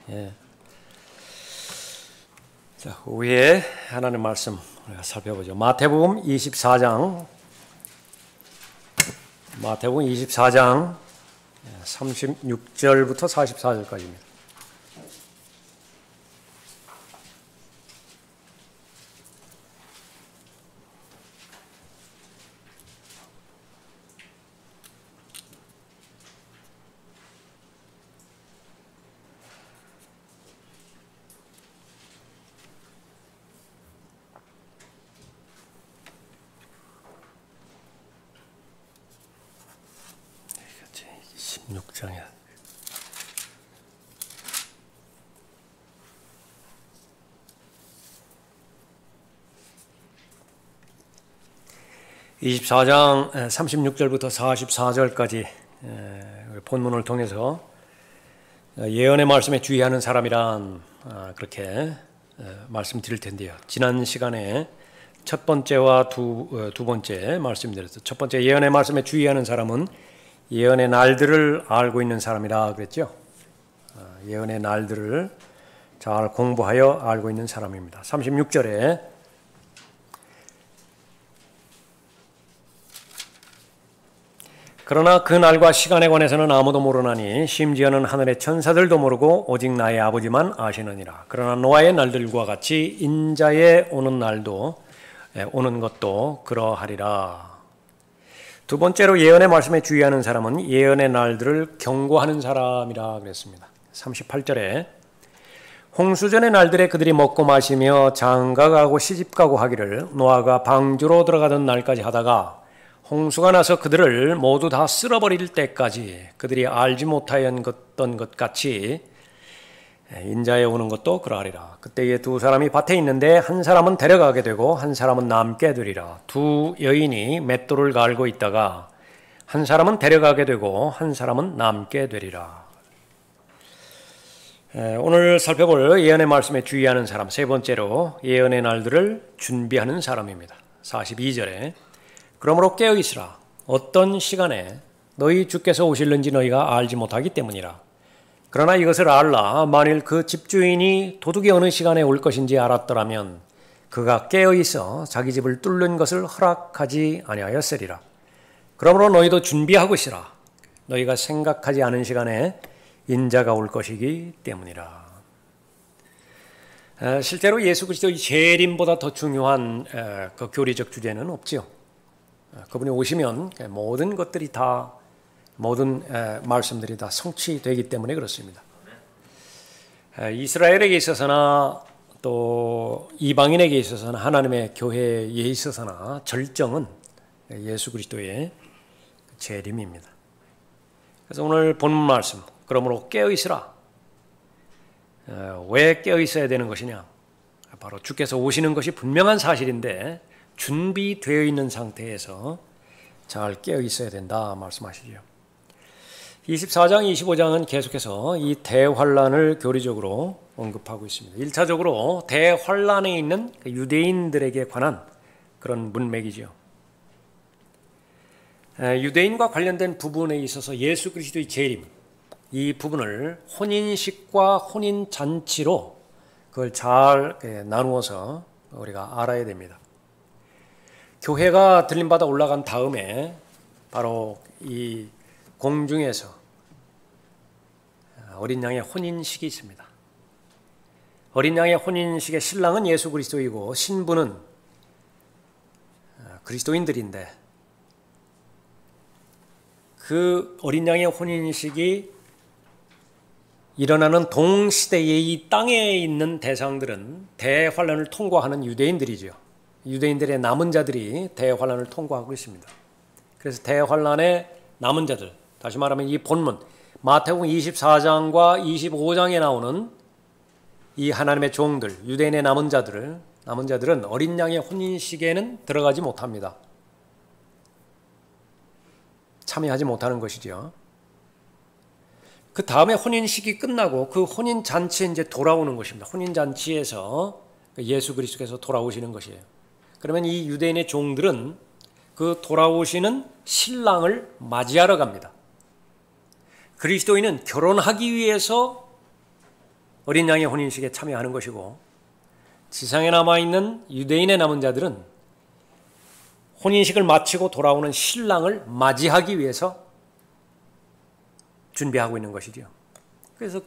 예. 자, 후에 하나님 말씀 우리가 살펴보죠. 마태복음 24장 36절부터 44절까지입니다. (16장이야) 24장 36절부터 44절까지 본문을 통해서 예언의 말씀에 주의하는 사람이란 그렇게 말씀드릴 텐데요. 지난 시간에 첫 번째와 두 번째 말씀드렸죠. 첫 번째 예언의 말씀에 주의하는 사람은 예언의 날들을 알고 있는 사람이라 그랬죠. 예언의 날들을 잘 공부하여 알고 있는 사람입니다. 36절에 그러나 그 날과 시간에 관해서는 아무도 모르나니 심지어는 하늘의 천사들도 모르고 오직 나의 아버지만 아시느니라. 그러나 노아의 날들과 같이 인자의 오는 것도 그러하리라. 두 번째로 예언의 말씀에 주의하는 사람은 예언의 날들을 경고하는 사람이라 그랬습니다. 38절에 홍수전의 날들에 그들이 먹고 마시며 장가가고 시집가고 하기를 노아가 방주로 들어가던 날까지 하다가 홍수가 나서 그들을 모두 다 쓸어버릴 때까지 그들이 알지 못하였던 것 같이 인자에 오는 것도 그러하리라. 그때에 두 사람이 밭에 있는데 한 사람은 데려가게 되고 한 사람은 남게 되리라. 두 여인이 맷돌을 갈고 있다가 한 사람은 데려가게 되고 한 사람은 남게 되리라. 오늘 살펴볼 예언의 말씀에 주의하는 사람, 세 번째로 예언의 날들을 준비하는 사람입니다. 42절에 그러므로 깨어 있으라. 어떤 시간에 너희 주께서 오실는지 너희가 알지 못하기 때문이라. 그러나 이것을 알라. 만일 그 집주인이 도둑이 어느 시간에 올 것인지 알았더라면 그가 깨어 있어 자기 집을 뚫는 것을 허락하지 아니하였으리라. 그러므로 너희도 준비하고 있으라. 너희가 생각하지 않은 시간에 인자가 올 것이기 때문이라. 실제로 예수 그리스도의 재림보다 더 중요한 그 교리적 주제는 없지요. 그분이 오시면 모든 것들이 다 모든 말씀들이 다 성취되기 때문에 그렇습니다. 이스라엘에게 있어서나 또 이방인에게 있어서나 하나님의 교회에 있어서나 절정은 예수 그리스도의 재림입니다. 그래서 오늘 본문 말씀 그러므로 깨어 있으라. 왜 깨어 있어야 되는 것이냐? 바로 주께서 오시는 것이 분명한 사실인데 준비되어 있는 상태에서 잘 깨어 있어야 된다 말씀하시죠. 24장, 25장은 계속해서 이 대환란을 교리적으로 언급하고 있습니다. 1차적으로 대환란에 있는 유대인들에게 관한 그런 문맥이죠. 유대인과 관련된 부분에 있어서 예수 그리스도의 재림, 이 부분을 혼인식과 혼인잔치로 그걸 잘 나누어서 우리가 알아야 됩니다. 교회가 들림받아 올라간 다음에 바로 이 공중에서 어린 양의 혼인식이 있습니다. 어린 양의 혼인식의 신랑은 예수 그리스도이고 신부는 그리스도인들인데 그 어린 양의 혼인식이 일어나는 동시대에 이 땅에 있는 대상들은 대환란을 통과하는 유대인들이죠. 유대인들의 남은 자들이 대환란을 통과하고 있습니다. 그래서 대환란의 남은 자들, 다시 말하면 이 본문 마태복음 24장과 25장에 나오는 이 하나님의 종들, 유대인의 남은 자들은 어린 양의 혼인식에는 들어가지 못합니다. 참여하지 못하는 것이죠. 그 다음에 혼인식이 끝나고 그 혼인잔치에 이제 돌아오는 것입니다. 혼인잔치에서 예수 그리스도께서 돌아오시는 것이에요. 그러면 이 유대인의 종들은 그 돌아오시는 신랑을 맞이하러 갑니다. 그리스도인은 결혼하기 위해서 어린 양의 혼인식에 참여하는 것이고, 지상에 남아있는 유대인의 남은 자들은 혼인식을 마치고 돌아오는 신랑을 맞이하기 위해서 준비하고 있는 것이죠. 그래서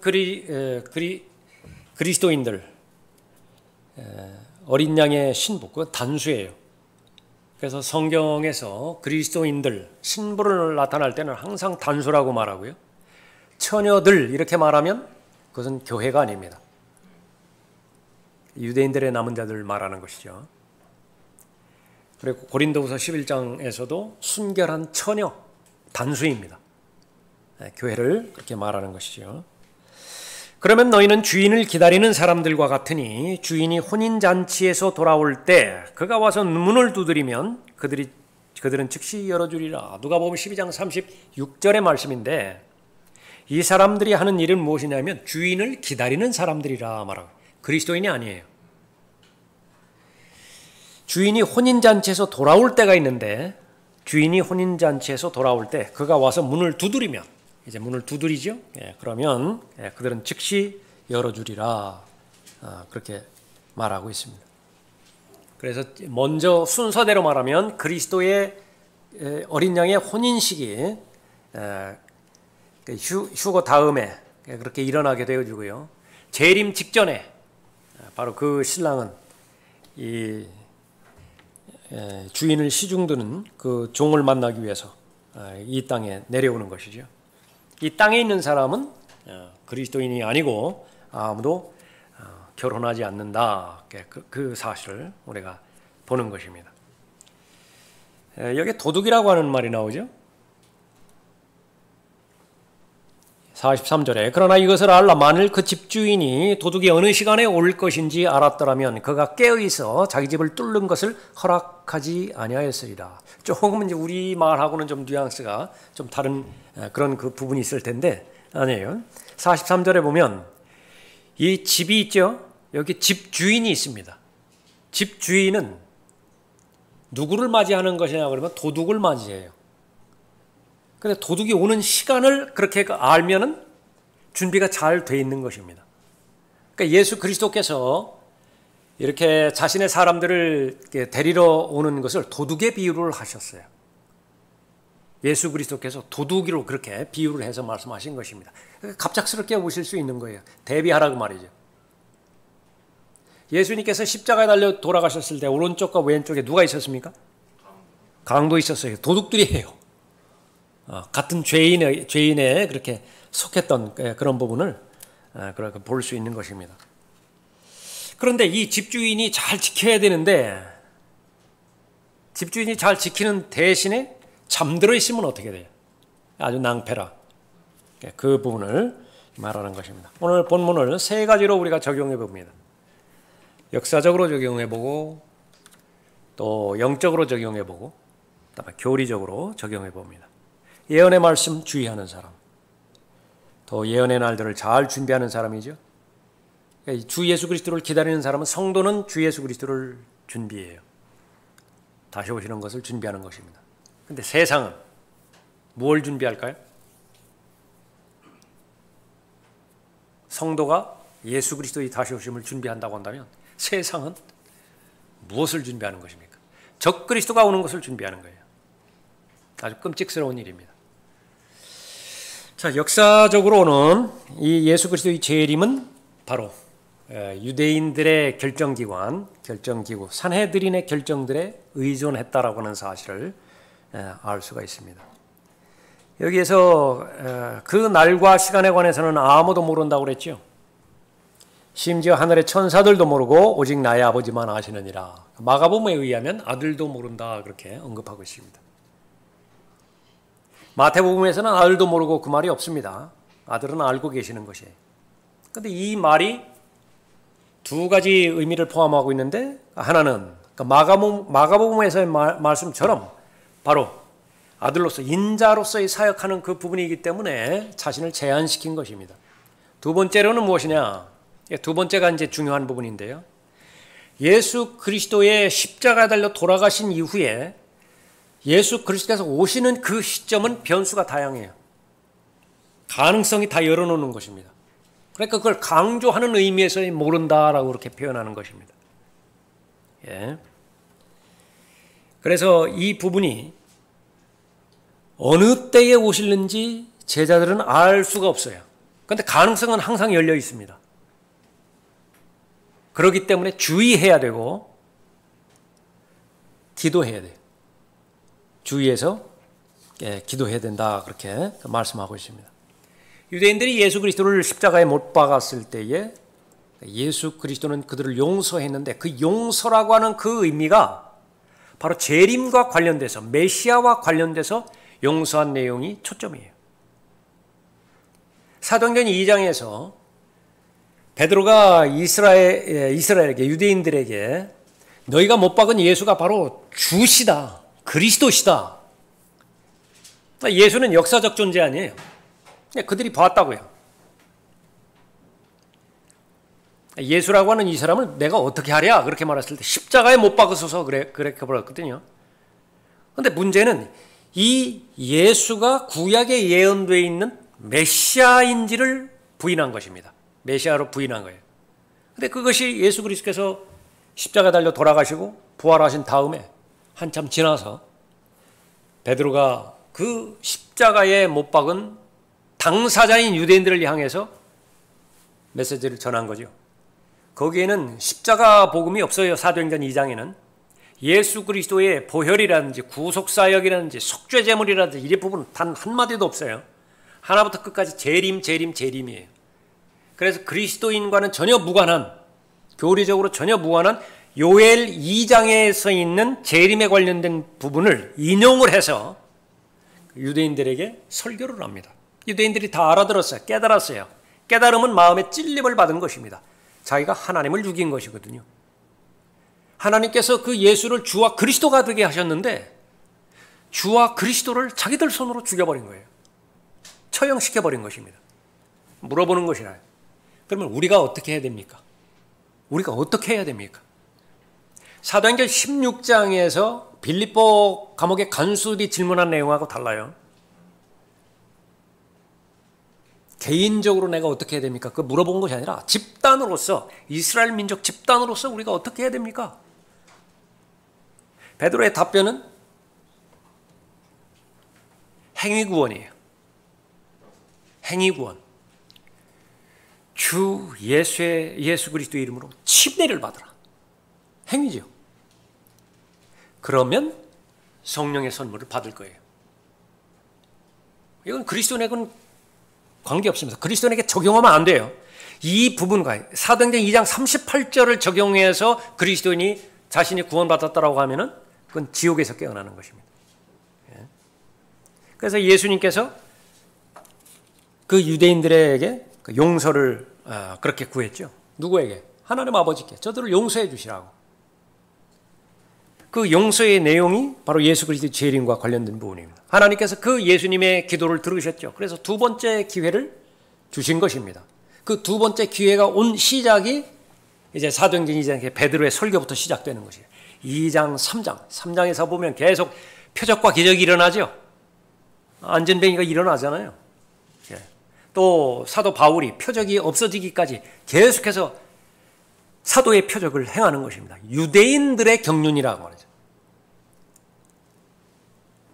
그리스도인들, 어린 양의 신부, 그건 단수예요. 그래서 성경에서 그리스도인들, 신부를 나타날 때는 항상 단수라고 말하고요. 처녀들 이렇게 말하면 그것은 교회가 아닙니다. 유대인들의 남은 자들 말하는 것이죠. 그리고 고린도후서 11장에서도 순결한 처녀, 단수입니다. 교회를 그렇게 말하는 것이죠. 그러면 너희는 주인을 기다리는 사람들과 같으니 주인이 혼인잔치에서 돌아올 때 그가 와서 문을 두드리면 그들은 즉시 열어주리라. 누가복음 12장 36절의 말씀인데, 이 사람들이 하는 일은 무엇이냐면 주인을 기다리는 사람들이라 말하고, 그리스도인이 아니에요. 주인이 혼인잔치에서 돌아올 때가 있는데, 주인이 혼인잔치에서 돌아올 때 그가 와서 문을 두드리면, 이제 문을 두드리죠. 그러면 그들은 즉시 열어주리라. 그렇게 말하고 있습니다. 그래서 먼저 순서대로 말하면 그리스도의 어린 양의 혼인식이 휴거 다음에 그렇게 일어나게 되어지고요. 재림 직전에 바로 그 신랑은 이 주인을 시중드는 그 종을 만나기 위해서 이 땅에 내려오는 것이죠. 이 땅에 있는 사람은 그리스도인이 아니고 아무도 결혼하지 않는다. 그 사실을 우리가 보는 것입니다. 여기 도둑이라고 하는 말이 나오죠. 43절에 그러나 이것을 알라. 만일 그 집주인이 도둑이 어느 시간에 올 것인지 알았더라면 그가 깨어있어 자기 집을 뚫는 것을 허락하지 아니하였으리라. 조금 이제 우리 말하고는 좀 뉘앙스가 좀 다른 그런 그 부분이 있을 텐데 아니에요. 43절에 보면 이 집이 있죠. 여기 집주인이 있습니다. 집주인은 누구를 맞이하는 것이냐 그러면 도둑을 맞이해요. 근데 도둑이 오는 시간을 그렇게 알면은 준비가 잘 돼 있는 것입니다. 그러니까 예수 그리스도께서 이렇게 자신의 사람들을 데리러 오는 것을 도둑의 비유를 하셨어요. 예수 그리스도께서 도둑이로 그렇게 비유를 해서 말씀하신 것입니다. 갑작스럽게 오실 수 있는 거예요. 대비하라고 말이죠. 예수님께서 십자가에 달려 돌아가셨을 때 오른쪽과 왼쪽에 누가 있었습니까? 강도 있었어요. 도둑들이에요. 같은 죄인에 그렇게 속했던 그런 부분을 그렇게 볼 수 있는 것입니다. 그런데 이 집주인이 잘 지켜야 되는데 집주인이 잘 지키는 대신에 잠들어 있으면 어떻게 돼요? 아주 낭패라. 그 부분을 말하는 것입니다. 오늘 본문을 세 가지로 우리가 적용해 봅니다. 역사적으로 적용해 보고 또 영적으로 적용해 보고 그다음에 교리적으로 적용해 봅니다. 예언의 말씀 주의하는 사람, 또 예언의 날들을 잘 준비하는 사람이죠. 주 예수 그리스도를 기다리는 사람은 성도는 주 예수 그리스도를 준비해요. 다시 오시는 것을 준비하는 것입니다. 그런데 세상은 뭘 준비할까요? 성도가 예수 그리스도의 다시 오심을 준비한다고 한다면 세상은 무엇을 준비하는 것입니까? 적 그리스도가 오는 것을 준비하는 거예요. 아주 끔찍스러운 일입니다. 자, 역사적으로는 이 예수 그리스도의 재림은 바로 유대인들의 결정기관, 결정기구, 산헤드린의 결정들에 의존했다라고 하는 사실을 알 수가 있습니다. 여기에서 그 날과 시간에 관해서는 아무도 모른다고 그랬죠. 심지어 하늘의 천사들도 모르고 오직 나의 아버지만 아시느니라. 마가복음에 의하면 아들도 모른다 그렇게 언급하고 있습니다. 마태복음에서는 아들도 모르고 그 말이 없습니다. 아들은 알고 계시는 것이에요. 그런데 이 말이 두 가지 의미를 포함하고 있는데 하나는 마가복음에서의 말씀처럼 바로 아들로서 인자로서의 사역하는 그 부분이기 때문에 자신을 제한시킨 것입니다. 두 번째로는 무엇이냐? 두 번째가 이제 중요한 부분인데요. 예수 그리스도의 십자가에 달려 돌아가신 이후에 예수 그리스도께서 오시는 그 시점은 변수가 다양해요. 가능성이 다 열어놓는 것입니다. 그러니까 그걸 강조하는 의미에서의 모른다라고 그렇게 표현하는 것입니다. 예. 그래서 이 부분이 어느 때에 오실는지 제자들은 알 수가 없어요. 그런데 가능성은 항상 열려 있습니다. 그렇기 때문에 주의해야 되고 기도해야 돼요. 주의해서 기도해야 된다 그렇게 말씀하고 있습니다. 유대인들이 예수 그리스도를 십자가에 못 박았을 때에 예수 그리스도는 그들을 용서했는데 그 용서라고 하는 그 의미가 바로 재림과 관련돼서 메시아와 관련돼서 용서한 내용이 초점이에요. 사도행전 2장에서 베드로가 이스라엘에게 유대인들에게 너희가 못 박은 예수가 바로 주시다. 그리스도시다. 예수는 역사적 존재 아니에요. 그들이 봤다고요. 예수라고 하는 이 사람을 내가 어떻게 하랴 그렇게 말했을 때 십자가에 못 박으소서 그렇게 버렸거든요. 그런데 문제는 이 예수가 구약에 예언되어 있는 메시아인지를 부인한 것입니다. 메시아로 부인한 거예요. 그런데 그것이 예수 그리스도께서 십자가 달려 돌아가시고 부활하신 다음에 한참 지나서 베드로가 그 십자가에 못 박은 당사자인 유대인들을 향해서 메시지를 전한 거죠. 거기에는 십자가 복음이 없어요. 사도행전 2장에는 예수 그리스도의 보혈이라든지 구속사역이라든지 속죄제물이라든지 이 부분은 단 한마디도 없어요. 하나부터 끝까지 재림이에요. 그래서 그리스도인과는 전혀 무관한, 교리적으로 전혀 무관한 요엘 2장에 있는 재림에 관련된 부분을 인용을 해서 유대인들에게 설교를 합니다. 유대인들이 다 알아들었어요. 깨달았어요. 깨달음은 마음의 찔림을 받은 것입니다. 자기가 하나님을 죽인 것이거든요. 하나님께서 그 예수를 주와 그리스도가 되게 하셨는데 주와 그리스도를 자기들 손으로 죽여버린 거예요. 처형시켜버린 것입니다. 물어보는 것이라요. 그러면 우리가 어떻게 해야 됩니까? 우리가 어떻게 해야 됩니까? 사도행전 16장에서 빌립보 감옥의 간수들이 질문한 내용하고 달라요. 개인적으로 내가 어떻게 해야 됩니까? 그거 물어본 것이 아니라 집단으로서, 이스라엘 민족 집단으로서 우리가 어떻게 해야 됩니까? 베드로의 답변은 행위구원이에요. 행위구원. 주 예수 그리스도의 이름으로 침례를 받으라. 행위죠. 그러면 성령의 선물을 받을 거예요. 이건 그리스도인에게는 관계없습니다. 그리스도인에게 적용하면 안 돼요. 이 부분과 사도행전 2장 38절을 적용해서 그리스도인이 자신이 구원받았다라고 하면은 그건 지옥에서 깨어나는 것입니다. 그래서 예수님께서 그 유대인들에게 용서를 그렇게 구했죠. 누구에게? 하나님 아버지께 저들을 용서해 주시라고. 그 용서의 내용이 바로 예수 그리스도의 재림과 관련된 부분입니다. 하나님께서 그 예수님의 기도를 들으셨죠. 그래서 두 번째 기회를 주신 것입니다. 그 두 번째 기회가 온 시작이 이제 사도행전 2장의 베드로의 설교부터 시작되는 것이에요. 2장, 3장에서 보면 계속 표적과 기적이 일어나죠. 안전뱅이가 일어나잖아요. 또 사도 바울이 표적이 없어지기까지 계속해서 사도의 표적을 행하는 것입니다. 유대인들의 경륜이라고 말하죠.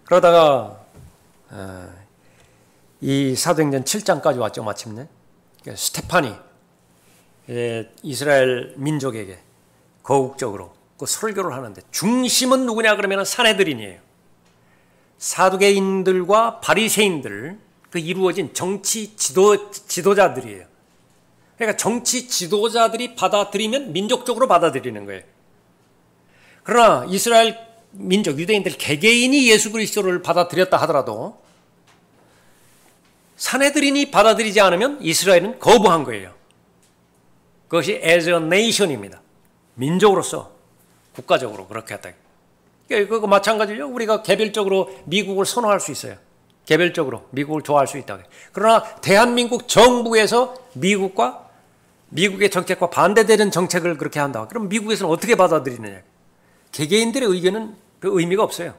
그러다가 이 사도행전 7장까지 왔죠. 마침내 스테파니 이스라엘 민족에게 거국적으로 그 설교를 하는데 중심은 누구냐 그러면 산헤드린이에요. 사두개인들과 바리새인들 그 이루어진 정치 지도자들이에요. 그러니까 정치 지도자들이 받아들이면 민족적으로 받아들이는 거예요. 그러나 이스라엘 민족, 유대인들 개개인이 예수 그리스도를 받아들였다 하더라도 산헤드린이 받아들이지 않으면 이스라엘은 거부한 거예요. 그것이 as a nation입니다. 민족으로서, 국가적으로 그렇게 했다. 그거 마찬가지죠. 우리가 개별적으로 미국을 선호할 수 있어요. 개별적으로 미국을 좋아할 수 있다. 그러나 대한민국 정부에서 미국의 정책과 반대되는 정책을 그렇게 한다. 그럼 미국에서는 어떻게 받아들이느냐. 개개인들의 의견은 그 의미가 없어요.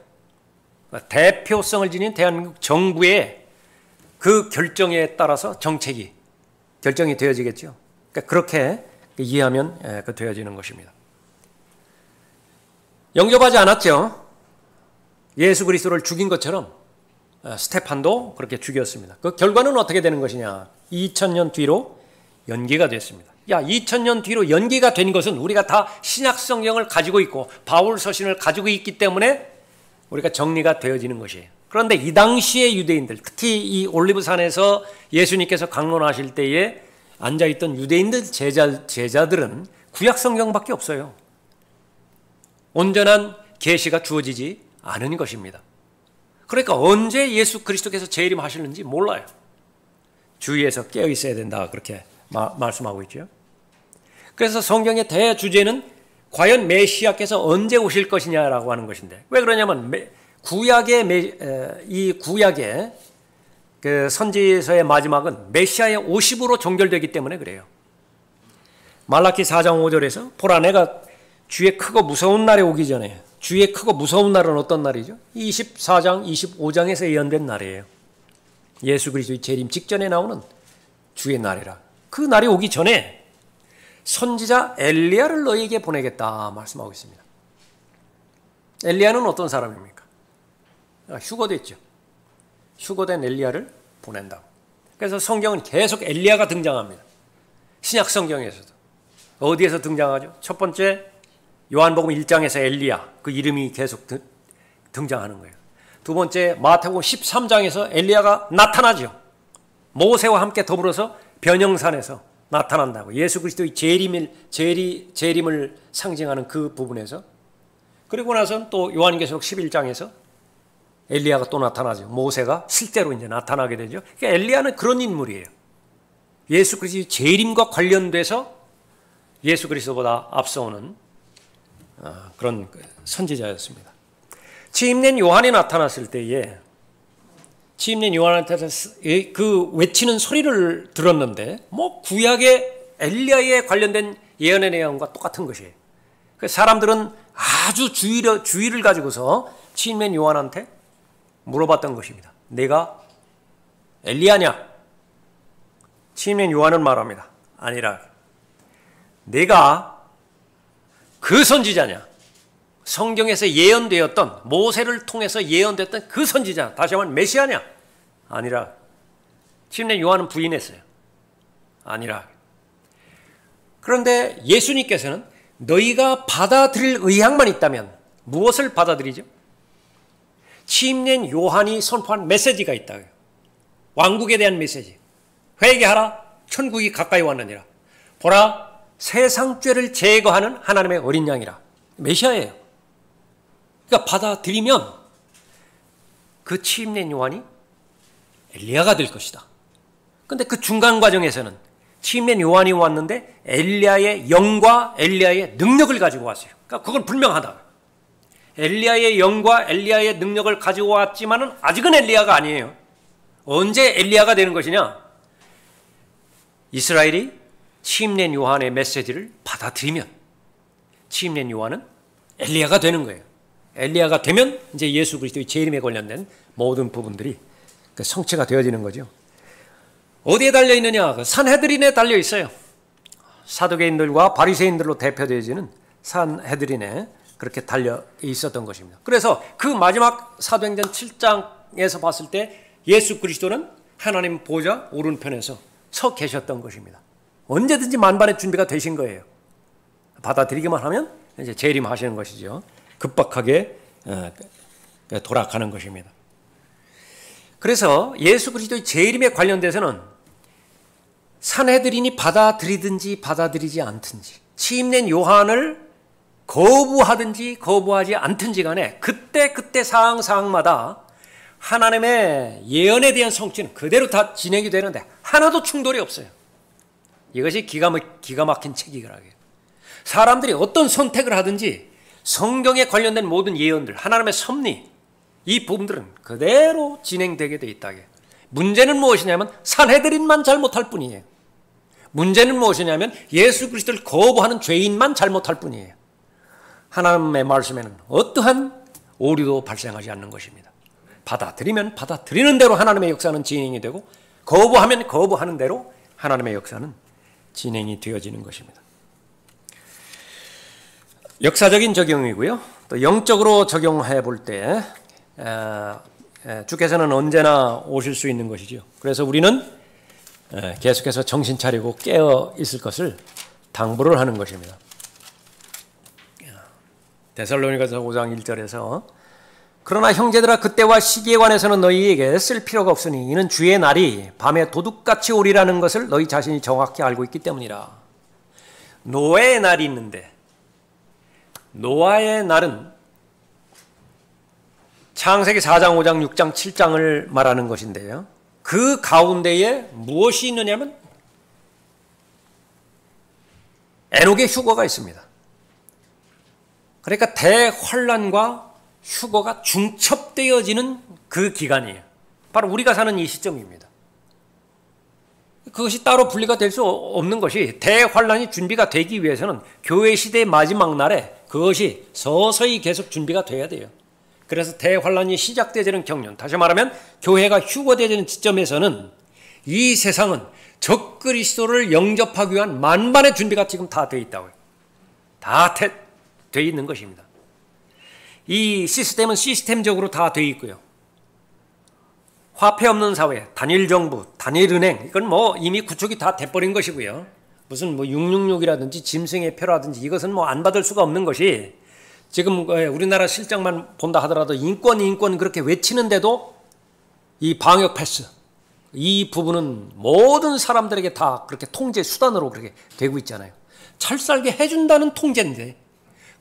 대표성을 지닌 대한민국 정부의 그 결정에 따라서 정책이 결정이 되어지겠죠. 그러니까 그렇게 이해하면 되어지는 것입니다. 영접하지 않았죠. 예수 그리스도를 죽인 것처럼 스테판도 그렇게 죽였습니다. 그 결과는 어떻게 되는 것이냐? 2000년 뒤로 연기가 됐습니다. 2000년 뒤로 연기가 된 것은 우리가 다 신약 성경을 가지고 있고 바울 서신을 가지고 있기 때문에 우리가 정리가 되어지는 것이에요. 그런데 이 당시의 유대인들, 특히 이 올리브산에서 예수님께서 강론하실 때에 앉아있던 유대인들 제자들은 구약 성경밖에 없어요. 온전한 계시가 주어지지 않은 것입니다. 그러니까 언제 예수 그리스도께서 재림하시는지 몰라요. 주위에서 깨어 있어야 된다 그렇게 말씀하고 있죠. 그래서 성경의 대주제는 과연 메시아께서 언제 오실 것이냐라고 하는 것인데, 왜 그러냐면 이 구약의 그 선지서의 마지막은 메시아의 오십으로 종결되기 때문에 그래요. 말라키 4장 5절에서 보라 내가 주의 크고 무서운 날에 오기 전에, 주의 크고 무서운 날은 어떤 날이죠? 24장 25장에서 예언된 날이에요. 예수 그리스도의 재림 직전에 나오는 주의 날이라. 그 날이 오기 전에 선지자 엘리야를 너희에게 보내겠다 말씀하고 있습니다. 엘리야는 어떤 사람입니까? 휴거됐죠. 휴거된 엘리야를 보낸다고. 그래서 성경은 계속 엘리야가 등장합니다. 신약 성경에서도. 어디에서 등장하죠? 첫 번째 요한복음 1장에서 엘리야, 그 이름이 계속 등장하는 거예요. 두 번째 마태복음 13장에서 엘리야가 나타나죠. 모세와 함께 더불어서 변형산에서 나타난다고. 예수 그리스도의 재림을 상징하는 그 부분에서. 그리고 나서는 또 요한계시록 11장에서 엘리야가 또 나타나죠. 모세가 실제로 이제 나타나게 되죠. 그러니까 엘리야는 그런 인물이에요. 예수 그리스도의 재림과 관련돼서 예수 그리스도보다 앞서오는 그런 선지자였습니다. 침례 요한이 나타났을 때에 침례 요한한테 그 외치는 소리를 들었는데 구약의 엘리야에 관련된 예언의 내용과 똑같은 것이에요. 사람들은 아주 주의를 가지고서 침례 요한한테 물어봤던 것입니다. 내가 엘리야냐? 침례 요한은 말합니다. 아니라 내가 그 선지자냐? 성경에서 예언되었던, 모세를 통해서 예언됐던 그 선지자, 다시 한번 메시아냐? 아니라. 침례 요한은 부인했어요. 아니라. 그런데 예수님께서는 너희가 받아들일 의향만 있다면 무엇을 받아들이죠? 침례 요한이 선포한 메시지가 있다. 왕국에 대한 메시지. 회개하라, 천국이 가까이 왔느니라. 보라, 세상 죄를 제거하는 하나님의 어린 양이라. 메시아예요. 그러니까 받아들이면 그 침례 요한이 엘리야가 될 것이다. 그런데 그 중간 과정에서는 침례 요한이 왔는데 엘리야의 영과 엘리야의 능력을 가지고 왔어요. 그러니까 그건 분명하다. 엘리야의 영과 엘리야의 능력을 가지고 왔지만은 아직은 엘리야가 아니에요. 언제 엘리야가 되는 것이냐? 이스라엘이 침례 요한의 메시지를 받아들이면 침례 요한은 엘리야가 되는 거예요. 엘리야가 되면 이제 예수 그리스도의 재림에 관련된 모든 부분들이 성취가 되어지는 거죠. 어디에 달려 있느냐? 산헤드린에 달려 있어요. 사두개인들과 바리새인들로 대표되어지는 산헤드린에 그렇게 달려 있었던 것입니다. 그래서 그 마지막 사도행전 7장에서 봤을 때 예수 그리스도는 하나님 보좌 오른편에서 서 계셨던 것입니다. 언제든지 만반의 준비가 되신 거예요. 받아들이기만 하면 이제 재림하시는 것이죠. 급박하게 돌아가는 것입니다. 그래서 예수 그리스도의 재림에 관련돼서는 산헤드린이 받아들이든지 받아들이지 않든지, 침례 요한을 거부하든지 거부하지 않든지 간에 그때 상황마다 하나님의 예언에 대한 성취는 그대로 다 진행이 되는데 하나도 충돌이 없어요. 이것이 기가 막힌 체계라고요. 사람들이 어떤 선택을 하든지 성경에 관련된 모든 예언들, 하나님의 섭리, 이 부분들은 그대로 진행되게 돼 있다. 문제는 무엇이냐면 산헤드린만 잘못할 뿐이에요. 문제는 무엇이냐면 예수 그리스도를 거부하는 죄인만 잘못할 뿐이에요. 하나님의 말씀에는 어떠한 오류도 발생하지 않는 것입니다. 받아들이면 받아들이는 대로 하나님의 역사는 진행이 되고, 거부하면 거부하는 대로 하나님의 역사는 진행이 되어지는 것입니다. 역사적인 적용이고요. 또 영적으로 적용해 볼 때 주께서는 언제나 오실 수 있는 것이죠. 그래서 우리는 계속해서 정신 차리고 깨어 있을 것을 당부를 하는 것입니다. 데살로니가서 5장 1절에서 그러나 형제들아 그때와 시기에 관해서는 너희에게 쓸 필요가 없으니 이는 주의 날이 밤에 도둑같이 오리라는 것을 너희 자신이 정확히 알고 있기 때문이라. 노아의 날이 있는데 노아의 날은 창세기 4장, 5장, 6장, 7장을 말하는 것인데요. 그 가운데에 무엇이 있느냐면 에녹의 휴거가 있습니다. 그러니까 대환란과 휴거가 중첩되어지는 그 기간이에요. 바로 우리가 사는 이 시점입니다. 그것이 따로 분리가 될 수 없는 것이 대환란이 준비가 되기 위해서는 교회 시대의 마지막 날에 그것이 서서히 계속 준비가 돼야 돼요. 그래서 대환란이 시작되어지는 경륜, 다시 말하면 교회가 휴거되어지는 지점에서는 이 세상은 적그리스도를 영접하기 위한 만반의 준비가 지금 다 되어 있다고요. 다 되어 있는 것입니다. 이 시스템은 시스템적으로 다 되어 있고요. 화폐 없는 사회, 단일 정부, 단일 은행, 이건 뭐 이미 구축이 다 돼버린 것이고요. 무슨 뭐 666이라든지 짐승의 표라든지 이것은 뭐 안 받을 수가 없는 것이 지금 우리나라 실정만 본다 하더라도 인권 그렇게 외치는데도 이 방역 패스, 이 부분은 모든 사람들에게 다 그렇게 통제 수단으로 그렇게 되고 있잖아요. 잘 살게 해준다는 통제인데,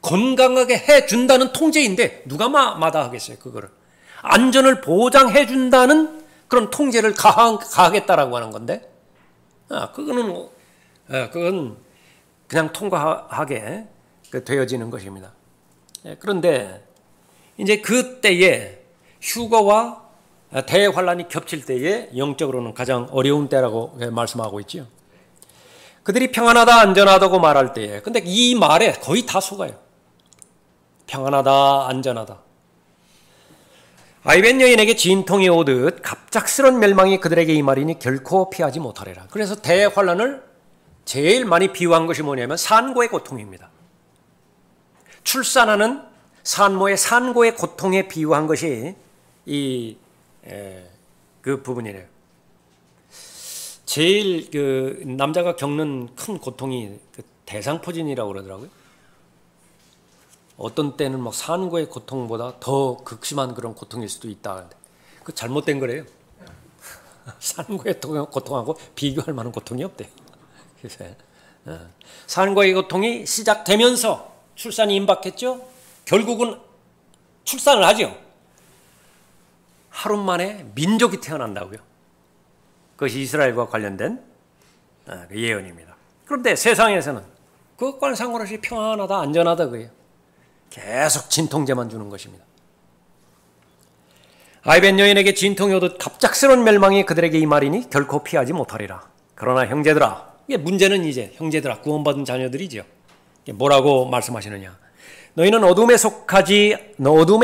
건강하게 해준다는 통제인데 누가 마다하겠어요, 그거를. 안전을 보장해준다는 그런 통제를 가하겠다라고 하는 건데, 그건 그냥 통과하게 되어지는 것입니다. 그런데 이제 그때에 휴거와 대환란이 겹칠 때에 영적으로는 가장 어려운 때라고 말씀하고 있죠. 그들이 평안하다 안전하다고 말할 때에, 근데 이 말에 거의 다 속아요. 평안하다 안전하다. 아이벤 여인에게 진통이 오듯 갑작스런 멸망이 그들에게 임하리니 결코 피하지 못하리라. 그래서 대환란을 제일 많이 비유한 것이 뭐냐면 산고의 고통입니다. 출산하는 산모의 산고의 고통에 비유한 것이 그 부분이래요. 제일 그 남자가 겪는 큰 고통이 그 대상포진이라고 그러더라고요. 어떤 때는 막 산고의 고통보다 더 극심한 그런 고통일 수도 있다. 그 잘못된 거래요. 산고의 고통하고 비교할 만한 고통이 없대요. 그래서 산고의 고통이 시작되면서 출산이 임박했죠. 결국은 출산을 하죠. 하루 만에 민족이 태어난다고요. 그것이 이스라엘과 관련된 예언입니다. 그런데 세상에서는 그것과는 상관없이 평안하다 안전하다 그래요. 계속 진통제만 주는 것입니다. 아이벤 여인에게 진통이 오듯 갑작스러운 멸망이 그들에게 임하리니 결코 피하지 못하리라. 그러나 형제들아, 이게 문제는 이제 형제들아, 구원받은 자녀들이죠. 뭐라고 말씀하시느냐? 너희는 어둠에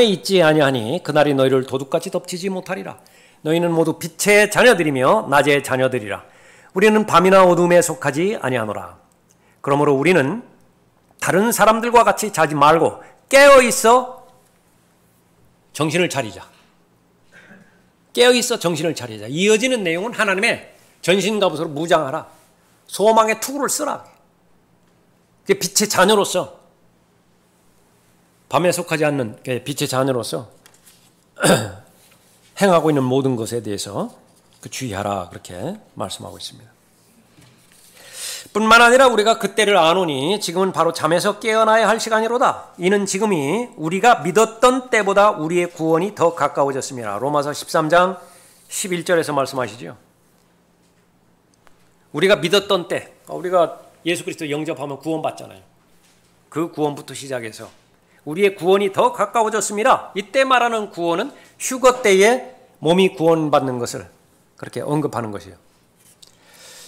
있지 아니하니 그날이 너희를 도둑같이 덮치지 못하리라. 너희는 모두 빛의 자녀들이며 낮의 자녀들이라. 우리는 밤이나 어둠에 속하지 아니하노라. 그러므로 우리는 다른 사람들과 같이 자지 말고 깨어있어 정신을 차리자. 깨어있어 정신을 차리자. 이어지는 내용은 하나님의 전신갑옷으로 무장하라. 소망의 투구를 쓰라. 빛의 자녀로서, 밤에 속하지 않는 빛의 자녀로서 행하고 있는 모든 것에 대해서 주의하라, 그렇게 말씀하고 있습니다. 뿐만 아니라 우리가 그때를 아노니 지금은 바로 잠에서 깨어나야 할 시간이로다. 이는 지금이 우리가 믿었던 때보다 우리의 구원이 더 가까워졌습니다. 로마서 13장 11절에서 말씀하시죠. 우리가 믿었던 때, 우리가 예수 그리스도 영접하면 구원받잖아요. 그 구원부터 시작해서 우리의 구원이 더 가까워졌습니다. 이때 말하는 구원은 휴거 때에 몸이 구원받는 것을 그렇게 언급하는 것이에요.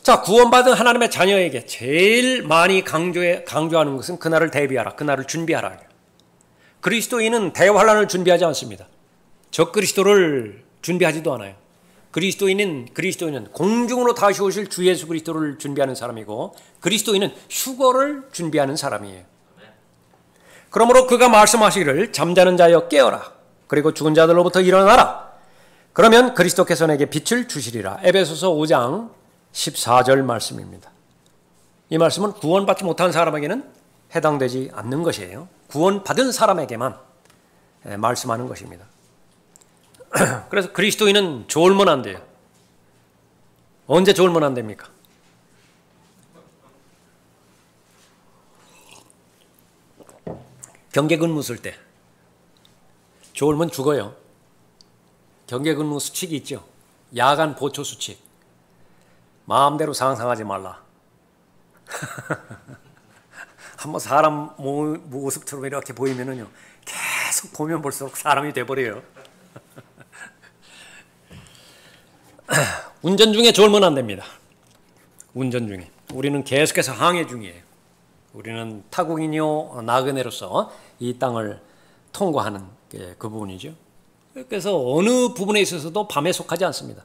자, 구원받은 하나님의 자녀에게 제일 많이 강조하는 것은 그날을 대비하라, 그날을 준비하라. 그리스도인은 대환란을 준비하지 않습니다. 적그리스도를 준비하지도 않아요. 그리스도인은 공중으로 다시 오실 주 예수 그리스도를 준비하는 사람이고, 그리스도인은 휴거를 준비하는 사람이에요. 그러므로 그가 말씀하시기를 잠자는 자여 깨어라, 그리고 죽은 자들로부터 일어나라, 그러면 그리스도께서 내게 빛을 주시리라. 에베소서 5장 14절 말씀입니다. 이 말씀은 구원받지 못한 사람에게는 해당되지 않는 것이에요. 구원받은 사람에게만 말씀하는 것입니다. 그래서 그리스도인은 졸면 안 돼요. 언제 졸면 안 됩니까? 경계근무 쓸 때 졸면 죽어요. 경계근무 수칙이 있죠. 야간 보초 수칙. 마음대로 상상하지 말라. 한번 사람 모습처럼 이렇게 보이면은요, 계속 보면 볼수록 사람이 돼버려요. 운전 중에 졸면 안 됩니다. 운전 중에. 우리는 계속해서 항해 중이에요. 우리는 타국인이요 나그네로서 이 땅을 통과하는 그 부분이죠. 그래서 어느 부분에 있어서도 밤에 속하지 않습니다.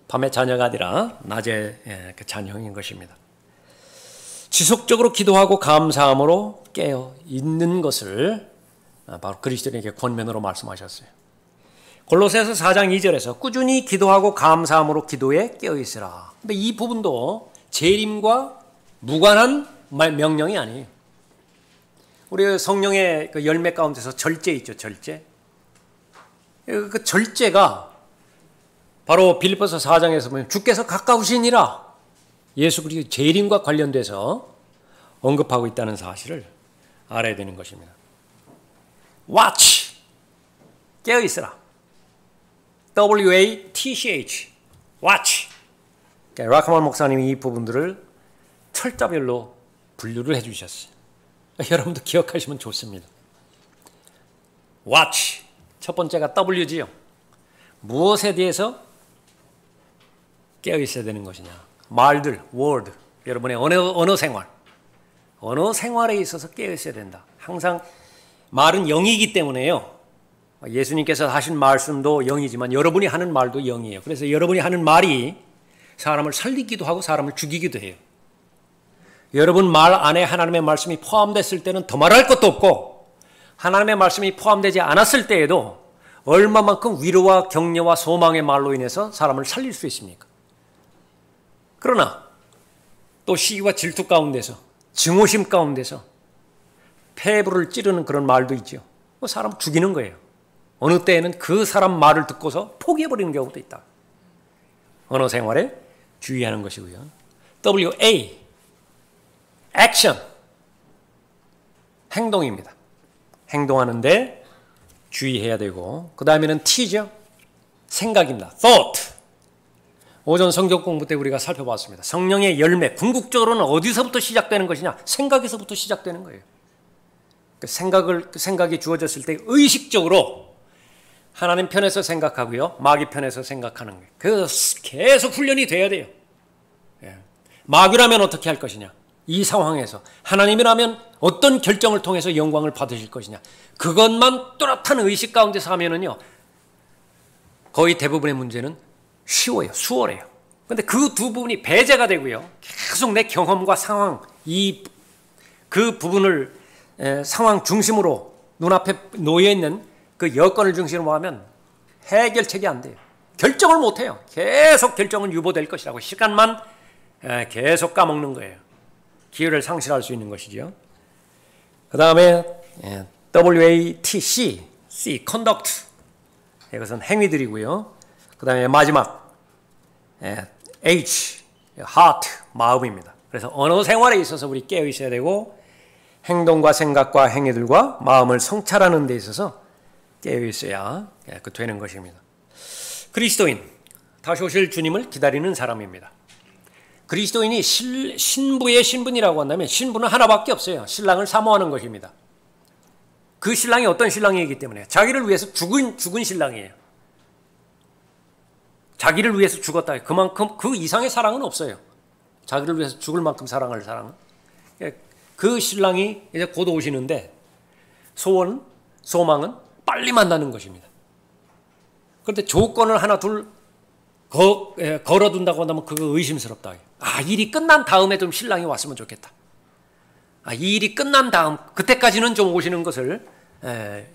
밤의 자녀가 아니라 낮의 자녀인 것입니다. 지속적으로 기도하고 감사함으로 깨어 있는 것을 바로 그리스도인에게 권면으로 말씀하셨어요. 골로새서 4장 2절에서 꾸준히 기도하고 감사함으로 기도에 깨어 있으라. 근데 이 부분도 재림과 무관한 명령이 아니에요. 우리 성령의 그 열매 가운데서 절제 있죠, 절제. 그 절제가 바로 빌립보서 4장에서 보면 주께서 가까우시니라, 예수 그리스도 재림과 관련돼서 언급하고 있다는 사실을 알아야 되는 것입니다. watch, 깨어 있으라. WATCH, watch. 라카만 목사님이 이 부분들을 철자별로 분류를 해주셨어요. 여러분도 기억하시면 좋습니다. watch, 첫 번째가 W지요. 무엇에 대해서 깨어 있어야 되는 것이냐. 말들, word, 여러분의 언어 생활에 있어서 깨어 있어야 된다. 항상 말은 영이기 때문에요. 예수님께서 하신 말씀도 영이지만 여러분이 하는 말도 영이에요. 그래서 여러분이 하는 말이 사람을 살리기도 하고 사람을 죽이기도 해요. 여러분 말 안에 하나님의 말씀이 포함됐을 때는 더 말할 것도 없고, 하나님의 말씀이 포함되지 않았을 때에도 얼마만큼 위로와 격려와 소망의 말로 인해서 사람을 살릴 수 있습니까? 그러나 또 시기와 질투 가운데서, 증오심 가운데서 폐부를 찌르는 그런 말도 있죠. 사람 죽이는 거예요. 어느 때에는 그 사람 말을 듣고서 포기해버리는 경우도 있다. 언어 생활에 주의하는 것이고요. WA, 액션, 행동입니다. 행동하는데 주의해야 되고, 그 다음에는 T죠. 생각입니다. thought. 오전 성경 공부 때 우리가 살펴봤습니다. 성령의 열매, 궁극적으로는 어디서부터 시작되는 것이냐? 생각에서부터 시작되는 거예요. 그 생각이 주어졌을 때 의식적으로 하나님 편에서 생각하고요, 마귀 편에서 생각하는 거예요. 그 계속 훈련이 돼야 돼요. 마귀라면 어떻게 할 것이냐? 이 상황에서 하나님이라면 어떤 결정을 통해서 영광을 받으실 것이냐? 그것만 뚜렷한 의식 가운데서 하면은요, 거의 대부분의 문제는 쉬워요, 수월해요. 근데 그 두 부분이 배제가 되고요, 계속 내 경험과 상황, 그 부분을 상황 중심으로 눈앞에 놓여 있는 그 여건을 중심으로 하면 해결책이 안 돼요. 결정을 못 해요. 계속 결정은 유보될 것이라고 시간만 계속 까먹는 거예요. 기회를 상실할 수 있는 것이죠. 그 다음에 WATC, C, conduct. 이것은 행위들이고요. 그 다음에 마지막 H, heart, 마음입니다. 그래서 언어 생활에 있어서 우리 깨어 있어야 되고, 행동과 생각과 행위들과 마음을 성찰하는 데 있어서 깨어 있어야 되는 것입니다. 그리스도인, 다시 오실 주님을 기다리는 사람입니다. 그리스도인이 신부의 신분이라고 한다면 신부는 하나밖에 없어요. 신랑을 사모하는 것입니다. 그 신랑이 어떤 신랑이기 때문에 자기를 위해서 죽은 신랑이에요. 자기를 위해서 죽었다. 그만큼 그 이상의 사랑은 없어요. 자기를 위해서 죽을 만큼 사랑할 사랑은. 그 신랑이 이제 곧 오시는데 소망은 빨리 만나는 것입니다. 그런데 조건을 하나 둘 걸어둔다고 한다면 그거 의심스럽다. 일이 끝난 다음에 좀 신랑이 왔으면 좋겠다. 이 일이 끝난 다음 그때까지는 좀 오시는 것을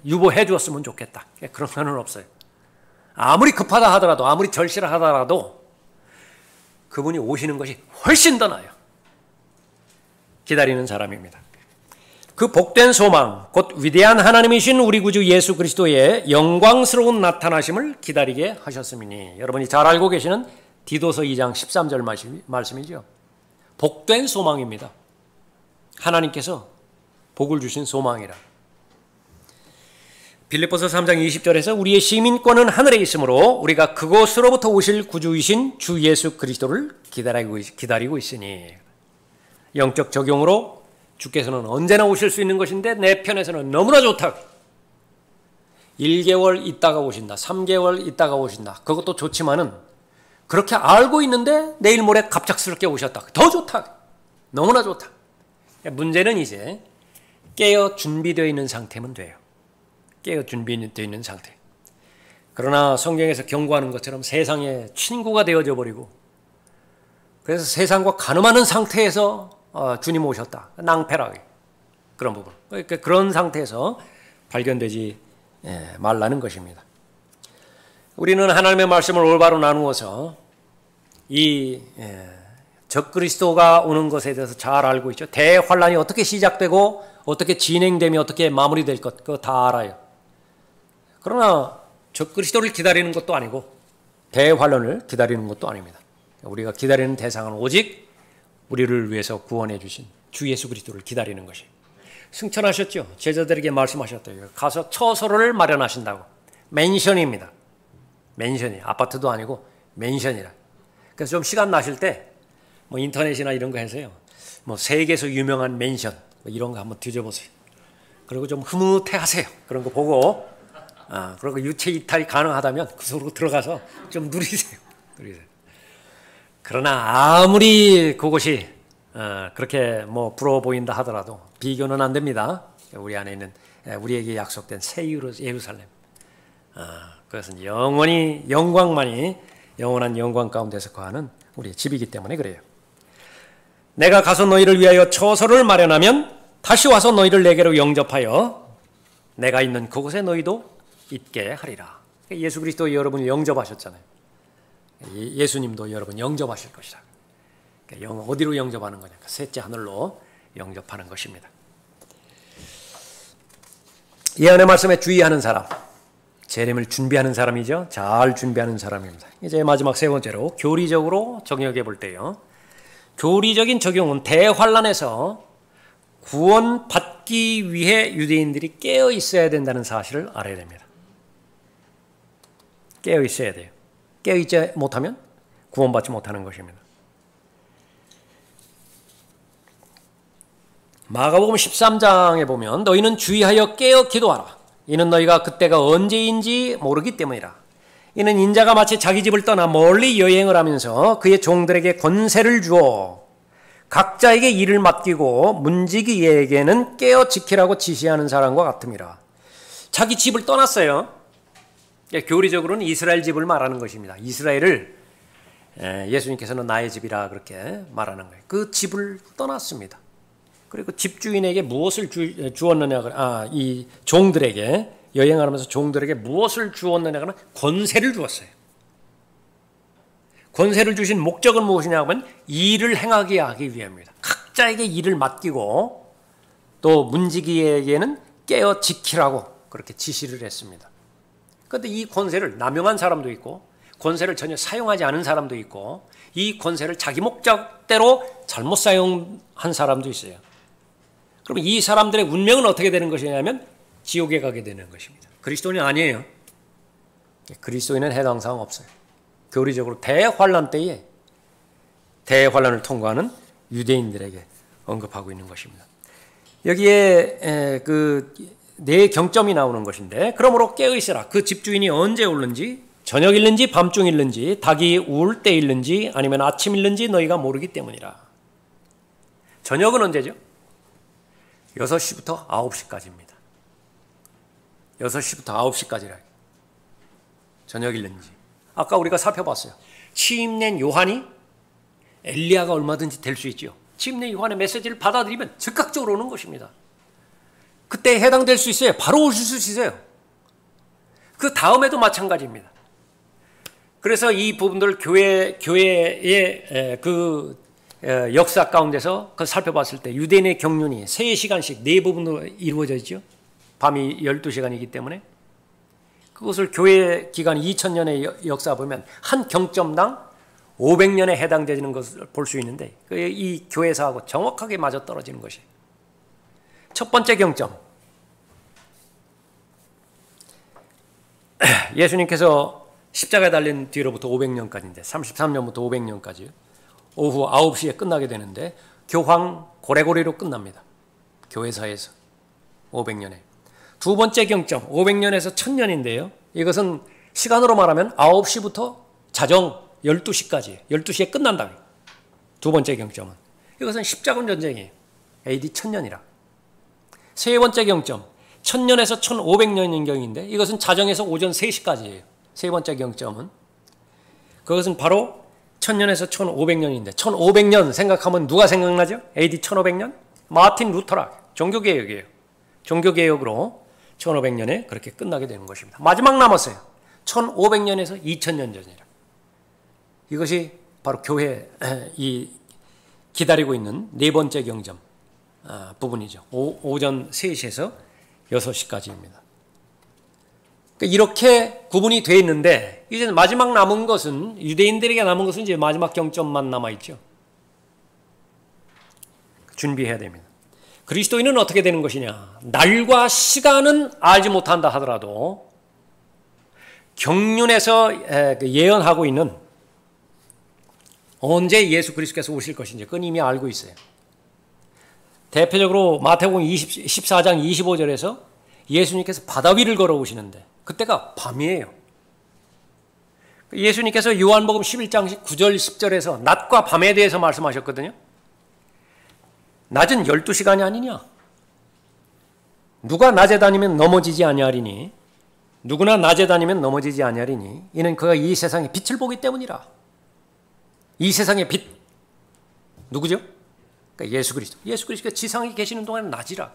유보해 주었으면 좋겠다. 그런 거는 없어요. 아무리 급하다 하더라도, 아무리 절실하다 하더라도 그분이 오시는 것이 훨씬 더 나아요. 기다리는 사람입니다. 그 복된 소망, 곧 위대한 하나님이신 우리 구주 예수 그리스도의 영광스러운 나타나심을 기다리게 하셨음이니, 여러분이 잘 알고 계시는 디도서 2장 13절 말씀이죠. 복된 소망입니다. 하나님께서 복을 주신 소망이라. 빌립보서 3장 20절에서 우리의 시민권은 하늘에 있으므로 우리가 그곳으로부터 오실 구주이신 주 예수 그리스도를 기다리고 있으니, 영적 적용으로 주께서는 언제나 오실 수 있는 것인데 내 편에서는 너무나 좋다. 1개월 있다가 오신다. 3개월 있다가 오신다. 그것도 좋지만은 그렇게 알고 있는데 내일 모레 갑작스럽게 오셨다. 더 좋다. 너무나 좋다. 문제는 이제 깨어 준비되어 있는 상태면 돼요. 깨어 준비되어 있는 상태. 그러나 성경에서 경고하는 것처럼 세상에 친구가 되어져 버리고, 그래서 세상과 가늠하는 상태에서 주님 오셨다. 낭패라게. 그런 부분. 그러니까 그런 상태에서 발견되지 말라는 것입니다. 우리는 하나님의 말씀을 올바로 나누어서 이 적그리스도가 오는 것에 대해서 잘 알고 있죠. 대환란이 어떻게 시작되고 어떻게 진행되며 어떻게 마무리될 것, 그거 다 알아요. 그러나 적그리스도를 기다리는 것도 아니고 대환란을 기다리는 것도 아닙니다. 우리가 기다리는 대상은 오직 우리를 위해서 구원해 주신 주 예수 그리스도를 기다리는 것이. 승천하셨죠. 제자들에게 말씀하셨대요. 가서 처소를 마련하신다고. 맨션입니다. 맨션이 아파트도 아니고 맨션이라. 그래서 좀 시간 나실 때 뭐 인터넷이나 이런 거 해서요, 뭐 세계에서 유명한 맨션 뭐 이런 거 한번 뒤져보세요. 그리고 좀 흐뭇해하세요. 그런 거 보고, 그리고 유체 이탈이 가능하다면 그 속으로 들어가서 좀 누리세요. 그러나 아무리 그곳이 그렇게 뭐 부러워 보인다 하더라도 비교는 안 됩니다. 우리 안에 있는 우리에게 약속된 새 예루살렘. 그것은 영원히 영광만이 영원한 영광 가운데서 거하는 우리의 집이기 때문에 그래요. 내가 가서 너희를 위하여 처소를 마련하면 다시 와서 너희를 내게로 영접하여 내가 있는 그곳에 너희도 있게 하리라. 예수 그리스도 여러분을 영접하셨잖아요. 예수님도 여러분 영접하실 것이다. 어디로 영접하는 거냐? 셋째 하늘로 영접하는 것입니다. 예언의 말씀에 주의하는 사람, 재림을 준비하는 사람이죠. 잘 준비하는 사람입니다. 이제 마지막 세 번째로 교리적으로 적용해 볼 때요. 교리적인 적용은 대환란에서 구원받기 위해 유대인들이 깨어 있어야 된다는 사실을 알아야 됩니다. 깨어 있어야 돼요. 깨어 있지 못하면 구원받지 못하는 것입니다. 마가복음 13장에 보면 너희는 주의하여 깨어 기도하라. 이는 너희가 그때가 언제인지 모르기 때문이라. 이는 인자가 마치 자기 집을 떠나 멀리 여행을 하면서 그의 종들에게 권세를 주어 각자에게 일을 맡기고 문지기에게는 깨어 지키라고 지시하는 사람과 같음이라. 자기 집을 떠났어요. 교리적으로는 이스라엘 집을 말하는 것입니다. 이스라엘을 예수님께서는 나의 집이라 그렇게 말하는 거예요. 그 집을 떠났습니다. 그리고 집주인에게 무엇을 주었느냐, 이 종들에게, 여행을 하면서 종들에게 무엇을 주었느냐는 권세를 주었어요. 권세를 주신 목적은 무엇이냐 하면 일을 행하게 하기 위함입니다. 각자에게 일을 맡기고 또 문지기에게는 깨어 지키라고 그렇게 지시를 했습니다. 그런데 이 권세를 남용한 사람도 있고 권세를 전혀 사용하지 않은 사람도 있고 이 권세를 자기 목적대로 잘못 사용한 사람도 있어요. 그럼 이 사람들의 운명은 어떻게 되는 것이냐면 지옥에 가게 되는 것입니다. 그리스도인은 아니에요. 그리스도인은 해당 사항 없어요. 교리적으로 대환란 때에 대환란을 통과하는 유대인들에게 언급하고 있는 것입니다. 여기에 네 경점이 나오는 것인데, 그러므로 깨어있으라. 그 집주인이 언제 오는지, 저녁일는지 밤중일는지 닭이 울 때일는지 아니면 아침일는지 너희가 모르기 때문이라. 저녁은 언제죠? 6시부터 9시까지입니다. 6시부터 9시까지라. 저녁일는지. 아까 우리가 살펴봤어요. 취임낸 요한이 엘리야가 얼마든지 될 수 있죠. 취임낸 요한의 메시지를 받아들이면 즉각적으로 오는 것입니다. 그때 해당될 수 있어요. 바로 오실 수 있어요. 그 다음에도 마찬가지입니다. 그래서 이 부분들 교회의 그 역사 가운데서 그 살펴봤을 때 유대인의 경륜이 3시간씩 4부분으로 이루어져 있죠. 밤이 12시간이기 때문에 그것을 교회 기간 2000년의 역사 보면 한 경점당 500년에 해당되는 것을 볼 수 있는데 이 교회사하고 정확하게 맞아떨어지는 것이 첫 번째 경점. 예수님께서 십자가에 달린 뒤로부터 500년까지인데 33년부터 500년까지 오후 9시에 끝나게 되는데 교황 고레고리로 끝납니다. 교회사에서 500년에. 두 번째 경점 500년에서 1000년인데요. 이것은 시간으로 말하면 9시부터 자정 12시까지 12시에 끝난다. 두 번째 경점은. 이것은 십자군 전쟁이에요. AD 1000년이라. 세 번째 경점 1000년에서 1500년인경인데 이것은 자정에서 오전 3시까지예요. 세 번째 경점은. 그것은 바로 1000년에서 1500년인데 1500년 생각하면 누가 생각나죠? AD 1500년? 마틴 루터락. 종교개혁이에요. 종교개혁으로 1500년에 그렇게 끝나게 되는 것입니다. 마지막 남았어요. 1500년에서 2000년 전이라. 이것이 바로 교회 이 기다리고 있는 네 번째 경점 부분이죠. 오전 3시에서 6시까지입니다. 이렇게 구분이 되어 있는데 이제 마지막 남은 것은 유대인들에게 남은 것은 이제 마지막 경점만 남아 있죠. 준비해야 됩니다. 그리스도인은 어떻게 되는 것이냐? 날과 시간은 알지 못한다 하더라도 경륜에서 예언하고 있는 언제 예수 그리스도께서 오실 것인지 그건 이미 알고 있어요. 대표적으로 마태복음 14장 25절에서 예수님께서 바다 위를 걸어오시는데 그때가 밤이에요. 예수님께서 요한복음 11장 9절 10절에서 낮과 밤에 대해서 말씀하셨거든요. 낮은 12시간이 아니냐? 누가 낮에 다니면 넘어지지 아니하리니 누구나 낮에 다니면 넘어지지 아니하리니 이는 그가 이 세상의 빛을 보기 때문이라. 이 세상의 빛 누구죠? 그러니까 예수 그리스도. 예수 그리스도가 지상에 계시는 동안 낮이라.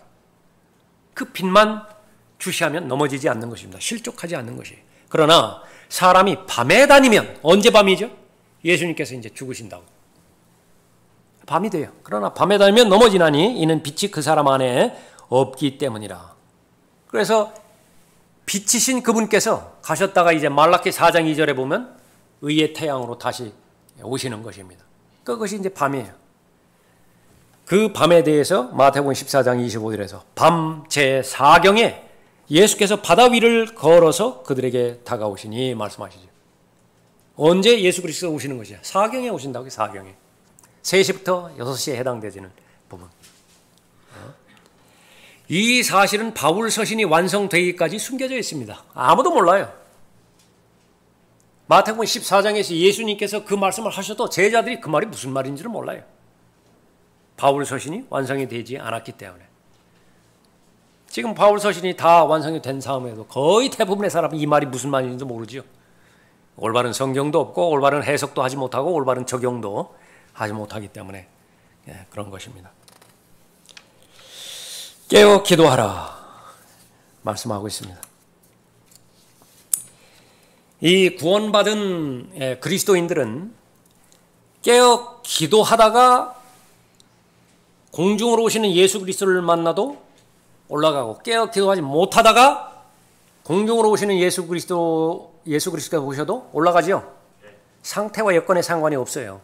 그 빛만 주시하면 넘어지지 않는 것입니다. 실족하지 않는 것이에요. 그러나 사람이 밤에 다니면 언제 밤이죠? 예수님께서 이제 죽으신다고. 밤이 돼요. 그러나 밤에 다니면 넘어지나니 이는 빛이 그 사람 안에 없기 때문이라. 그래서 빛이신 그분께서 가셨다가 이제 말라기 4장 2절에 보면 의의 태양으로 다시 오시는 것입니다. 그것이 이제 밤이에요. 그 밤에 대해서 마태복음 14장 25절에서 밤 제4경에 예수께서 바다 위를 걸어서 그들에게 다가오시니 말씀하시죠. 언제 예수 그리스도가 오시는 것이야? 4경에 오신다고요. 4경에. 3시부터 6시에 해당되지는 부분. 이 사실은 바울 서신이 완성되기까지 숨겨져 있습니다. 아무도 몰라요. 마태복음 14장에서 예수님께서 그 말씀을 하셔도 제자들이 그 말이 무슨 말인지를 몰라요. 바울 서신이 완성이 되지 않았기 때문에. 지금 바울 서신이 다 완성이 된 상황에도 거의 대부분의 사람은 이 말이 무슨 말인지도 모르죠. 올바른 성경도 없고 올바른 해석도 하지 못하고 올바른 적용도 하지 못하기 때문에 그런 것입니다. 깨어 기도하라 말씀하고 있습니다. 이 구원받은 그리스도인들은 깨어 기도하다가 공중으로 오시는 예수 그리스도를 만나도 올라가고 깨어 기도하지 못하다가 공중으로 오시는 예수 그리스도가 오셔도 올라가죠. 상태와 여건에 상관이 없어요.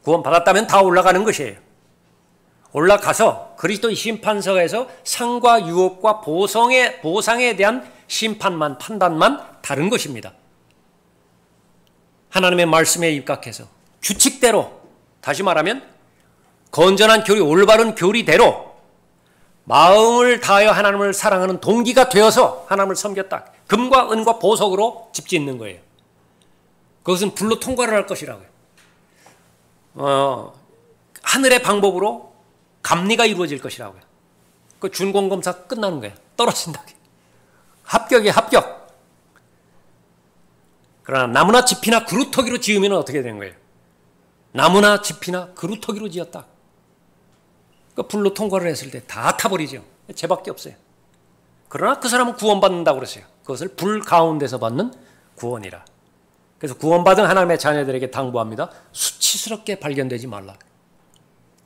구원받았다면 다 올라가는 것이에요. 올라가서 그리스도의 심판석에서 상과 유업과 보상에 대한 심판만 판단만 다른 것입니다. 하나님의 말씀에 입각해서 규칙대로 다시 말하면 건전한 교리, 올바른 교리대로 마음을 다하여 하나님을 사랑하는 동기가 되어서 하나님을 섬겼다. 금과 은과 보석으로 집 짓는 거예요. 그것은 불로 통과를 할 것이라고요. 하늘의 방법으로 감리가 이루어질 것이라고요. 그 준공검사 끝나는 거예요. 떨어진다. 합격이에요. 합격. 그러나 나무나 짚이나 그루터기로 지으면 어떻게 되는 거예요? 나무나 짚이나 그루터기로 지었다. 그 불로 통과를 했을 때 다 타버리죠. 죄밖에 없어요. 그러나 그 사람은 구원받는다고 그랬어요. 그것을 불 가운데서 받는 구원이라. 그래서 구원받은 하나님의 자녀들에게 당부합니다. 수치스럽게 발견되지 말라.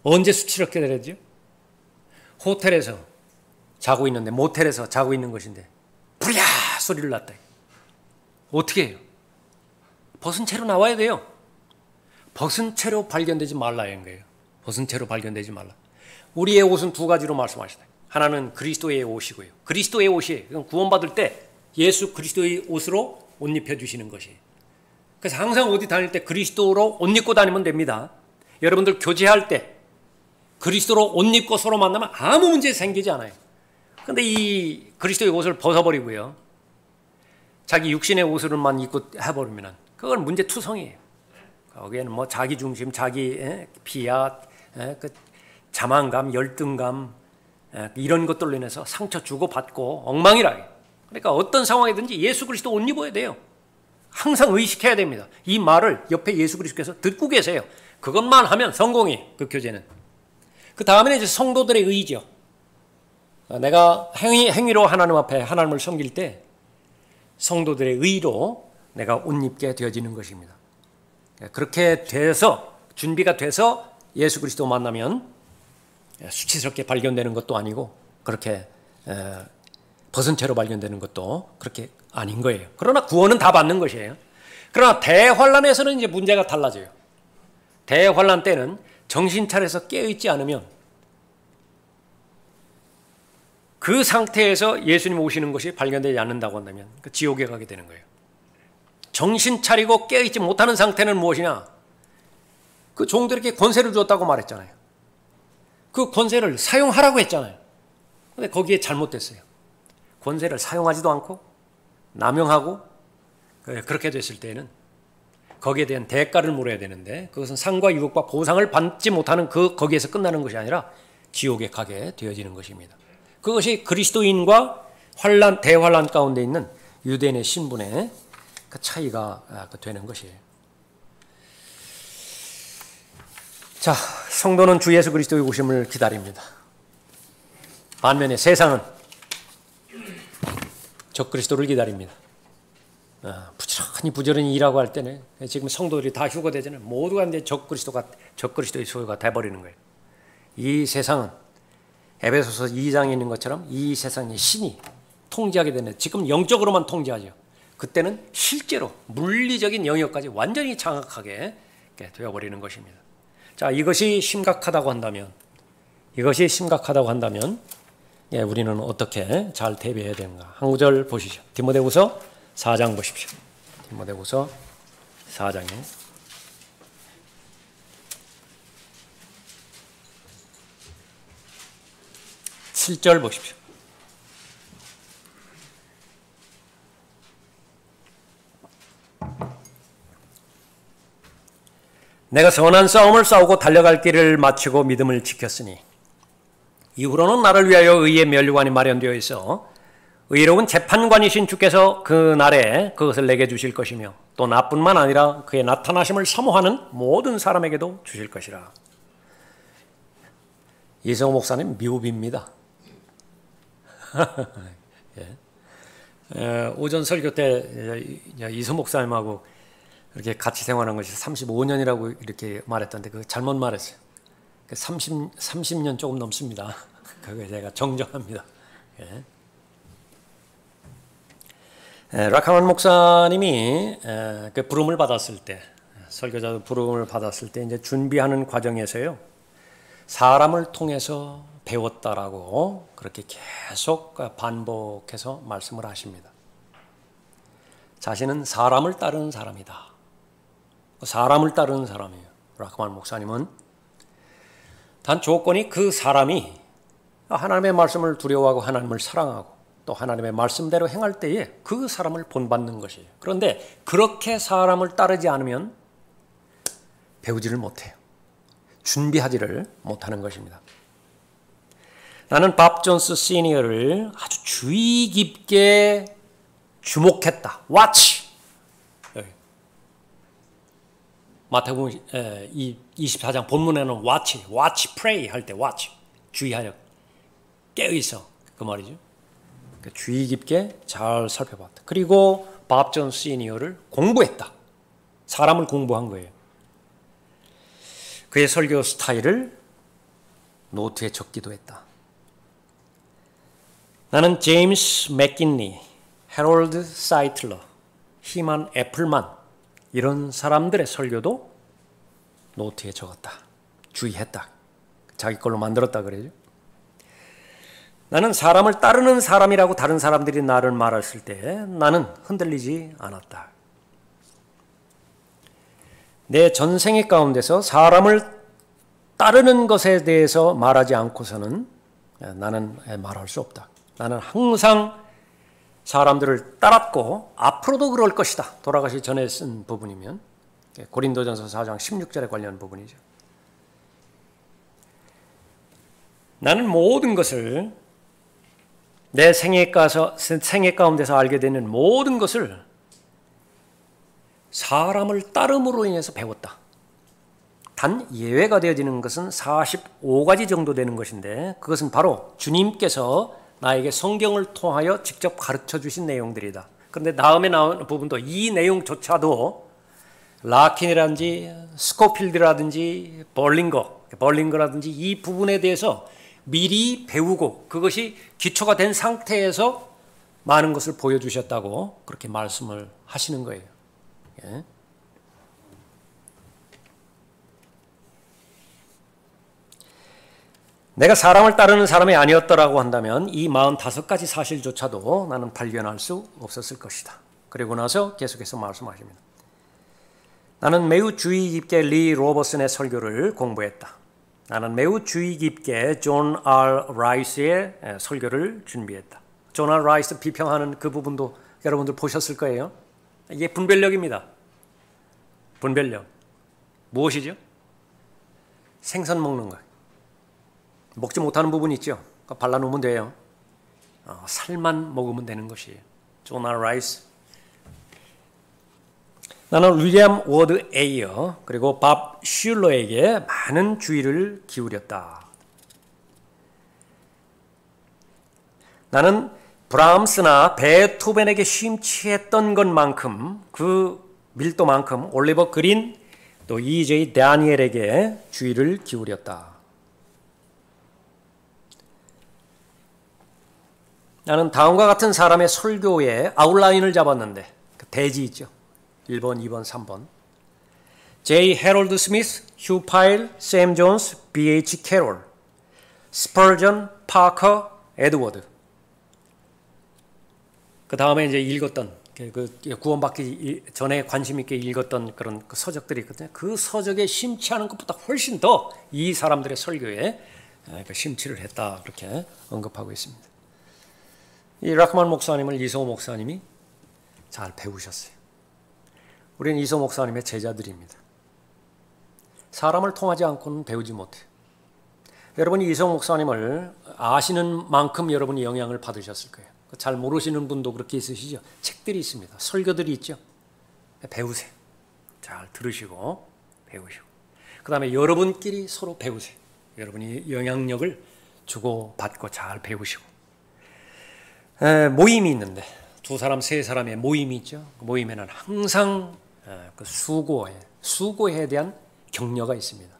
언제 수치스럽게 되죠? 호텔에서 자고 있는데, 모텔에서 자고 있는 것인데 부랴 소리를 났다. 어떻게 해요? 벗은 채로 나와야 돼요. 벗은 채로 발견되지 말라는 거예요. 벗은 채로 발견되지 말라. 우리의 옷은 두 가지로 말씀하시다. 하나는 그리스도의 옷이고요. 그리스도의 옷이 구원받을 때 예수 그리스도의 옷으로 옷 입혀주시는 것이에요. 그래서 항상 어디 다닐 때 그리스도로 옷 입고 다니면 됩니다. 여러분들 교제할 때 그리스도로 옷 입고 서로 만나면 아무 문제 생기지 않아요. 그런데 이 그리스도의 옷을 벗어버리고요, 자기 육신의 옷을만 입고 해버리면 그건 문제투성이에요. 거기에는 뭐 자기 중심, 자기 비하, 그 자만감, 열등감, 이런 것들로 인해서 상처 주고받고 엉망이라. 그러니까 어떤 상황이든지 예수 그리스도 옷 입어야 돼요. 항상 의식해야 됩니다. 이 말을 옆에 예수 그리스도께서 듣고 계세요. 그것만 하면 성공이, 그 교제는. 그 다음에는 이제 성도들의 의죠. 내가 행위로 하나님 앞에 하나님을 섬길 때 성도들의 의로 내가 옷 입게 되어지는 것입니다. 그렇게 돼서, 준비가 돼서 예수 그리스도 만나면 수치스럽게 발견되는 것도 아니고, 그렇게 벗은 채로 발견되는 것도 그렇게 아닌 거예요. 그러나 구원은 다 받는 것이에요. 그러나 대환란에서는 이제 문제가 달라져요. 대환란 때는 정신 차려서 깨어있지 않으면 그 상태에서 예수님 오시는 것이 발견되지 않는다고 한다면 그 지옥에 가게 되는 거예요. 정신 차리고 깨어있지 못하는 상태는 무엇이냐? 그 종들에게 권세를 주었다고 말했잖아요. 그 권세를 사용하라고 했잖아요. 그런데 거기에 잘못됐어요. 권세를 사용하지도 않고 남용하고, 그렇게 됐을 때는 거기에 대한 대가를 물어야 되는데, 그것은 상과 유혹과 보상을 받지 못하는 거기에서 끝나는 것이 아니라 지옥에 가게 되어지는 것입니다. 그것이 그리스도인과 대환란 가운데 있는 유대인의 신분의 그 차이가 되는 것이에요. 자, 성도는 주 예수 그리스도의 오심을 기다립니다. 반면에 세상은 적그리스도를 기다립니다. 부지런히 일하고 할 때는, 지금 성도들이 다 휴거되잖아요. 모두가 이제 적그리스도의 소유가 돼버리는 거예요. 이 세상은 에베소서 2장에 있는 것처럼 이 세상의 신이 통제하게 되는, 지금 영적으로만 통제하죠. 그때는 실제로 물리적인 영역까지 완전히 장악하게 되어버리는 것입니다. 자, 이것이 심각하다고 한다면 우리는 어떻게 잘 대비해야 되는가? 한 구절 보시죠. 디모데후서 4장 보십시오. 디모데후서 4장에 7절 보십시오. 내가 선한 싸움을 싸우고 달려갈 길을 마치고 믿음을 지켰으니 이후로는 나를 위하여 의의 면류관이 마련되어 있어 의로운 재판관이신 주께서 그 날에 그것을 내게 주실 것이며 또 나뿐만 아니라 그의 나타나심을 사모하는 모든 사람에게도 주실 것이라. 이성호 목사님 미흡입니다. 오전 설교 때 이성호 목사님하고 이렇게 같이 생활한 것이 35년이라고 이렇게 말했던데 그거 잘못 말했어요. 30년 조금 넘습니다. 그거 제가 정정합니다. 라카만 목사님이 그 부름을 받았을 때, 설교자 부름을 받았을 때 이제 준비하는 과정에서요, 사람을 통해서 배웠다라고 그렇게 계속 반복해서 말씀을 하십니다. 자신은 사람을 따르는 사람이다. 사람을 따르는 사람이에요. 라카만 목사님은 단 조건이 그 사람이 하나님의 말씀을 두려워하고 하나님을 사랑하고 또 하나님의 말씀대로 행할 때에 그 사람을 본받는 것이에요. 그런데 그렇게 사람을 따르지 않으면 배우지를 못해요. 준비하지를 못하는 것입니다. 나는 밥 존스 시니어를 아주 주의 깊게 주목했다. Watch! 마태복음 24장 본문에는 watch, pray 할 때 watch, 주의하여 깨어있어 그 말이죠. 그러니까 주의 깊게 잘 살펴봤다. 그리고 밥 존 시니어를 공부했다. 사람을 공부한 거예요. 그의 설교 스타일을 노트에 적기도 했다. 나는 제임스 맥킨리, 해롤드 사이틀러, 히만 애플만 이런 사람들의 설교도 노트에 적었다. 주의했다. 자기 걸로 만들었다 그래죠. 나는 사람을 따르는 사람이라고 다른 사람들이 나를 말했을 때 나는 흔들리지 않았다. 내 전생의 가운데서 사람을 따르는 것에 대해서 말하지 않고서는 나는 말할 수 없다. 나는 항상 사람들을 따랐고 앞으로도 그럴 것이다. 돌아가시 전에 쓴 부분이면 고린도전서 4장 16절에 관련 부분이죠. 나는 모든 것을 내 생애 가운데서 알게 되는 모든 것을 사람을 따름으로 인해서 배웠다. 단 예외가 되어지는 것은 45가지 정도 되는 것인데 그것은 바로 주님께서 나에게 성경을 통하여 직접 가르쳐 주신 내용들이다. 그런데 다음에 나오는 부분도 이 내용조차도 라킨이라든지 스코필드라든지 벌링거라든지 이 부분에 대해서 미리 배우고 그것이 기초가 된 상태에서 많은 것을 보여주셨다고 그렇게 말씀을 하시는 거예요. 예. 내가 사람을 따르는 사람이 아니었더라고 한다면 이 45가지 사실조차도 나는 발견할 수 없었을 것이다. 그리고 나서 계속해서 말씀하십니다. 나는 매우 주의 깊게 리 로버슨의 설교를 공부했다. 나는 매우 주의 깊게 존 R. 라이스의 설교를 준비했다. 존 R. 라이스 비평하는 그 부분도 여러분들 보셨을 거예요. 이게 분별력입니다. 분별력. 무엇이죠? 생선 먹는 거. 먹지 못하는 부분이 있죠. 발라놓으면 돼요. 살만 먹으면 되는 것이에요. 존 R. 라이스. 나는 윌리엄 워드 에이어 그리고 밥 슐러에게 많은 주의를 기울였다. 나는 브람스나 베토벤에게 심취했던 것만큼 그 밀도만큼 올리버 그린 또 E.J. 다니엘에게 주의를 기울였다. 나는 다음과 같은 사람의 설교에 아웃라인을 잡았는데 그 대지 있죠. 1번, 2번, 3번. J. 해롤드 스미스, 휴 파일, 샘 존스, B.H. 캐롤, 스펄전, 파커, 에드워드. 그 다음에 이제 읽었던 구원받기 전에 관심 있게 읽었던 그런 그 서적들이 있거든요. 그 서적에 심취하는 것보다 훨씬 더 이 사람들의 설교에 심취를 했다 그렇게 언급하고 있습니다. 이 라크만 목사님을 이소 목사님이 잘 배우셨어요. 우리는 이소 목사님의 제자들입니다. 사람을 통하지 않고는 배우지 못해요. 여러분이 이소 목사님을 아시는 만큼 여러분이 영향을 받으셨을 거예요. 잘 모르시는 분도 그렇게 있으시죠. 책들이 있습니다. 설교들이 있죠. 배우세요. 잘 들으시고 배우시고 그 다음에 여러분끼리 서로 배우세요. 여러분이 영향력을 주고받고 잘 배우시고 모임이 있는데 두 사람, 세 사람의 모임이 있죠. 그 모임에는 항상 그 수고에 대한 격려가 있습니다.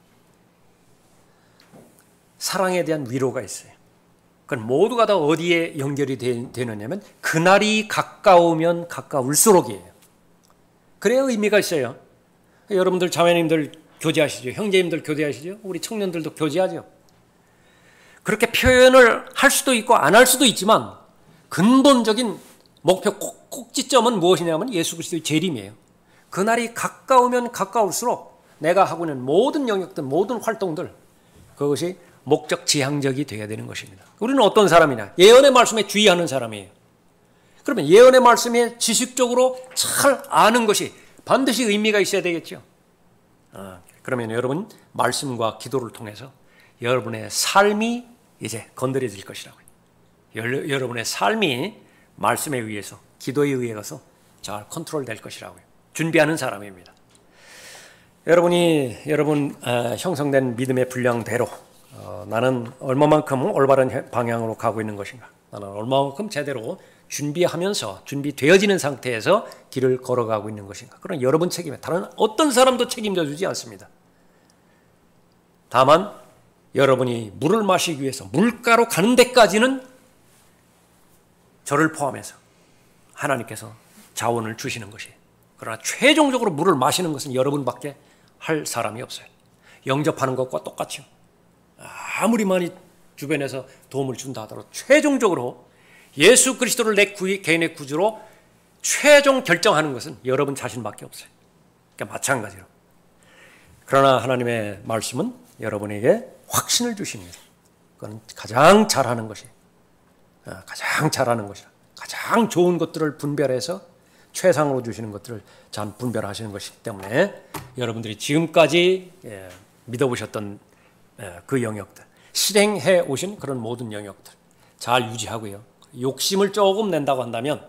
사랑에 대한 위로가 있어요. 그건 모두가 다 어디에 연결이 되느냐면 그날이 가까우면 가까울수록이에요. 그래야 의미가 있어요. 여러분들 자매님들 교제하시죠. 형제님들 교제하시죠. 우리 청년들도 교제하죠. 그렇게 표현을 할 수도 있고 안 할 수도 있지만 근본적인 목표 꼭지점은 무엇이냐면 예수 그리스도의 재림이에요. 그날이 가까우면 가까울수록 내가 하고 있는 모든 영역들, 모든 활동들 그것이 목적 지향적이 되어야 되는 것입니다. 우리는 어떤 사람이냐? 예언의 말씀에 주의하는 사람이에요. 그러면 예언의 말씀에 지식적으로 잘 아는 것이 반드시 의미가 있어야 되겠죠. 그러면 여러분 말씀과 기도를 통해서 여러분의 삶이 이제 건드려질 것이라고요. 여러분의 삶이 말씀에 의해서 기도에 의해서 잘 컨트롤 될 것이라고요. 준비하는 사람입니다. 여러분 형성된 믿음의 분량대로 나는 얼마만큼 올바른 방향으로 가고 있는 것인가, 나는 얼마만큼 제대로 준비하면서 준비되어지는 상태에서 길을 걸어가고 있는 것인가. 그런 여러분 책임에 다른 어떤 사람도 책임져 주지 않습니다. 다만 여러분이 물을 마시기 위해서 물가로 가는 데까지는 저를 포함해서 하나님께서 자원을 주시는 것이에요. 그러나 최종적으로 물을 마시는 것은 여러분밖에 할 사람이 없어요. 영접하는 것과 똑같죠. 아무리 많이 주변에서 도움을 준다 하더라도 최종적으로 예수 그리스도를 내 개인의 구주로 최종 결정하는 것은 여러분 자신밖에 없어요. 그러니까 마찬가지로. 그러나 하나님의 말씀은 여러분에게 확신을 주십니다. 그건 가장 잘하는 것이에요. 가장 잘하는 것이라. 가장 좋은 것들을 분별해서 최상으로 주시는 것들을 잘 분별하시는 것이기 때문에 여러분들이 지금까지 믿어보셨던 그 영역들, 실행해 오신 그런 모든 영역들 잘 유지하고요. 욕심을 조금 낸다고 한다면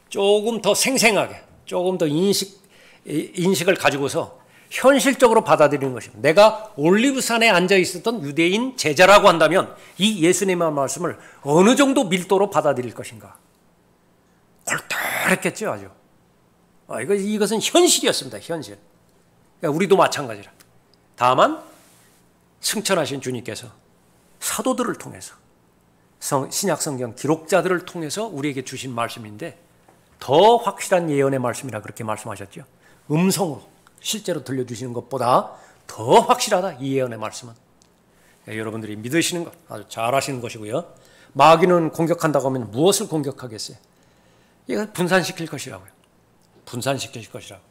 조금 더 생생하게, 조금 더 인식을 가지고서 현실적으로 받아들이는 것입니다. 내가 올리브산에 앉아 있었던 유대인 제자라고 한다면 이 예수님의 말씀을 어느 정도 밀도로 받아들일 것인가? 골똘했겠죠, 아주. 이것은 현실이었습니다, 현실. 그러니까 우리도 마찬가지라. 다만 승천하신 주님께서 사도들을 통해서 신약 성경 기록자들을 통해서 우리에게 주신 말씀인데 더 확실한 예언의 말씀이라 그렇게 말씀하셨죠. 음성으로 실제로 들려주시는 것보다 더 확실하다, 이 예언의 말씀은. 여러분들이 믿으시는 것 아주 잘하시는 것이고요. 마귀는 공격한다고 하면 무엇을 공격하겠어요? 이건 분산시킬 것이라고요. 분산시킬 것이라고.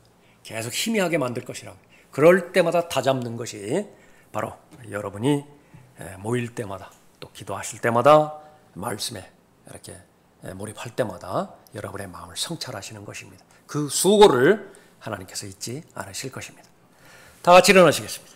계속 희미하게 만들 것이라고. 그럴 때마다 다잡는 것이 바로 여러분이 모일 때마다 또 기도하실 때마다 말씀에 이렇게 몰입할 때마다 여러분의 마음을 성찰하시는 것입니다. 그 수고를 하나님께서 잊지 않으실 것입니다. 다 같이 일어나시겠습니다.